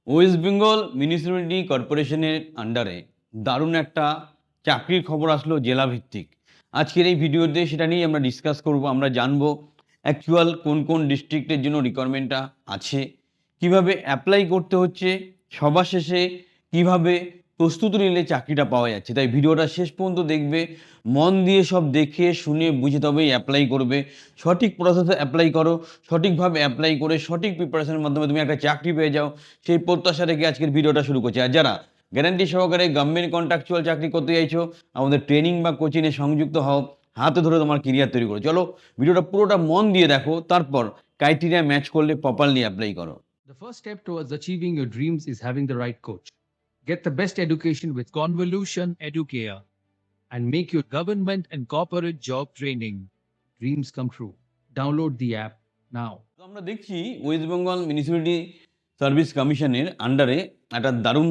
West Bengal municipality কর্পোরেশনের আন্ডারে দারুণ একটা চাকরির খবর আসলো জেলাভিত্তিক। আজকের এই ভিডিওতে সেটা নিয়েই আমরা ডিসকাস করব। আমরা জানবো অ্যাকচুয়াল কোন কোন ডিস্ট্রিক্টের জন্য রিকোয়ারমেন্টটা আছে, কিভাবে অ্যাপ্লাই করতে হচ্ছে, সবার শেষে কিভাবে প্রস্তুতি নিলে চাকরিটা পাওয়া যাচ্ছে। তাই ভিডিওটা শেষ পর্যন্ত দেখবে, মন দিয়ে সব দেখে শুনে বুঝে তবেই অ্যাপ্লাই করবে। সঠিক প্রসেসে অ্যাপ্লাই করো, সঠিকভাবে অ্যাপ্লাই করে সঠিক প্রিপারেশনের মাধ্যমে তুমি একটা চাকরি পেয়ে যাও, সেই প্রত্যাশা রেখে আজকের ভিডিওটা শুরু করছি। আর যারা গ্যারান্টি সহকারে গভর্নমেন্ট কন্ট্রাকচুয়াল চাকরি করতে চাইছো, আমাদের ট্রেনিং বা কোচিংয়ে সংযুক্ত হও, হাতে ধরে তোমার কেরিয়ার তৈরি করো। চলো ভিডিওটা পুরোটা মন দিয়ে দেখো, তারপর ক্রাইটেরিয়া ম্যাচ করলে প্রপারলি অ্যাপ্লাই করো। The first step towards achieving your dreams is having the right coach. Get the best education with Convolution Educare and make your government and corporate job training dreams come true. Download the app now. তো আমরা দেখছি West Bengal municipality service কমিশনের আন্ডারে একটা দারুণ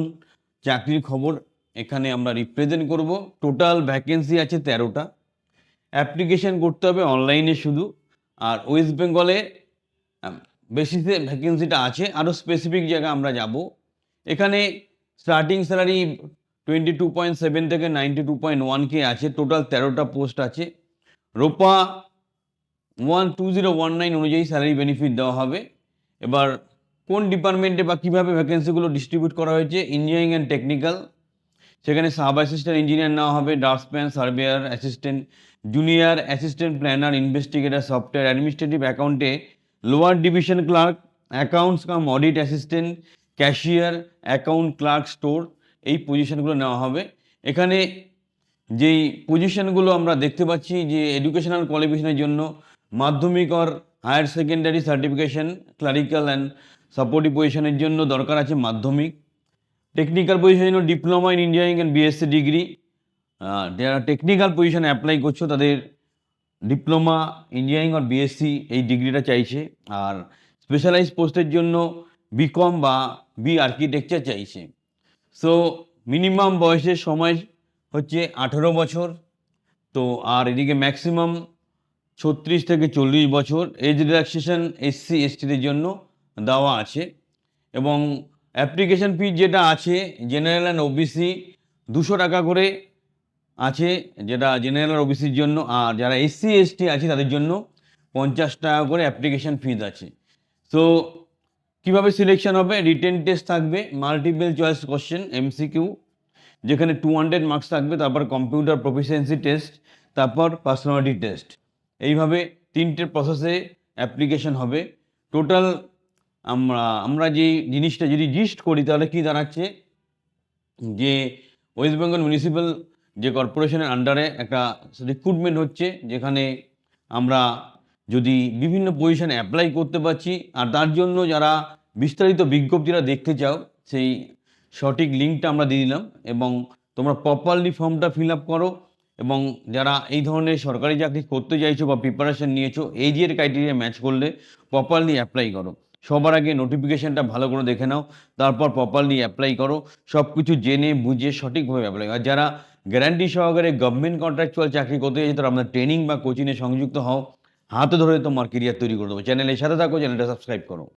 চাকরির খবর এখানে আমরা রিপ্রেজেন্ট করব। টোটাল ভ্যাকেন্সি আছে 13টা। অ্যাপ্লিকেশন করতে হবে অনলাইনে শুধু। আর ওয়েস্ট বেঙ্গলে বেসিসে ভ্যাকেন্সিটা আছে, আরও স্পেসিফিক জায়গা আমরা যাব। এখানে স্টার্টিং স্যালারি 22.7 থেকে 92.1K আছে। টোটাল 13টা পোস্ট আছে। রোপা 2019 অনুযায়ী স্যালারি বেনিফিট দেওয়া হবে। এবার কোন ডিপার্টমেন্টে বা কীভাবে ভ্যাকেন্সিগুলো ডিস্ট্রিবিউট করা হয়েছে, ইঞ্জিনিয়ারিং অ্যান্ড টেকনিক্যাল, সেখানে সাব অ্যাসিস্ট্যান্ট ইঞ্জিনিয়ার নেওয়া হবে, draftsman, surveyor, assistant, junior assistant planner, investigator, software administrative অ্যাকাউন্টে lower division clerk, accounts cum audit assistant, cashier, account clerk store, এই পজিশনগুলো নেওয়া হবে। এখানে যেই পজিশনগুলো আমরা দেখতে পাচ্ছি যে এডুকেশনাল কোয়ালিফিকেশনের জন্য মাধ্যমিক আর higher secondary certification, clerical and supportive পজিশনের জন্য দরকার আছে মাধ্যমিক। টেকনিক্যাল পজিশনের জন্য diploma in engineering and BSc degree. যারা টেকনিক্যাল পজিশনে অ্যাপ্লাই করছো তাদের ডিপ্লোমা ইঞ্জিনিয়ারিং আর বিএসসি এই ডিগ্রিটা চাইছে। আর স্পেশালাইজ পোস্টের জন্য বিকম বা বি আর্কিটেকচার চাইছে। সো মিনিমাম বয়সের সময় হচ্ছে 18 বছর। তো আর এদিকে ম্যাক্সিমাম 36 থেকে 40 বছর। এজ রিল্যাক্সেশন এসসি এসটিদের জন্য দেওয়া আছে। এবং অ্যাপ্লিকেশন ফি যেটা আছে জেনারেল অ্যান্ড ওবিসি 200 টাকা করে আছে, যেটা জেনারেল আর ওবিসির জন্য। আর যারা এসসি এসটি আছে তাদের জন্য 50 টাকা করে অ্যাপ্লিকেশন ফিজ আছে। সো কীভাবে সিলেকশন হবে, রিটেন টেস্ট থাকবে, মাল্টিপল চয়েস কোশ্চেন এমসিকিউ, যেখানে 200 মার্কস থাকবে, তারপর কম্পিউটার প্রফিসিয়েন্সি টেস্ট, তারপর পার্সোনালিটি টেস্ট। এইভাবে 3টে প্রসেসে অ্যাপ্লিকেশন হবে। টোটাল আমরা যে জিনিসটা যদি জিস্ট করি তাহলে কি দাঁড়াচ্ছে যে ওয়েস্ট বেঙ্গল মিউনিসিপ্যাল যে কর্পোরেশনের আন্ডারে একটা রিক্রুটমেন্ট হচ্ছে, যেখানে আমরা যদি বিভিন্ন পজিশনে অ্যাপ্লাই করতে পারছি। আর তার জন্য যারা বিস্তারিত বিজ্ঞপ্তিটা দেখতে চাও সেই সঠিক লিঙ্কটা আমরা দিয়ে দিলাম, এবং তোমরা প্রপারলি ফর্মটা ফিল আপ করো। এবং যারা এই ধরনের সরকারি চাকরি করতে চাইছো বা প্রিপারেশন নিয়েছো, এজের ক্রাইটেরিয়া ম্যাচ করলে প্রপারলি অ্যাপ্লাই করো। সবার আগে নোটিফিকেশানটা ভালো করে দেখে নাও, তারপর প্রপারলি অ্যাপ্লাই করো। সব কিছু জেনে বুঝে সঠিকভাবে অ্যাপ্লাই করো। আর যারা গ্যারান্টি সহকারে গভর্নমেন্ট কন্ট্রাকচুয়াল চাকরি করতে চাইছে তারা আমাদের ট্রেনিং বা কোচিংয়ে সংযুক্ত হও, হাতে ধরে তোমার কেরিয়ার তৈরি করে দেবো। চ্যানেলের সাথে থাকো, চ্যানেলটা সাবস্ক্রাইব করো।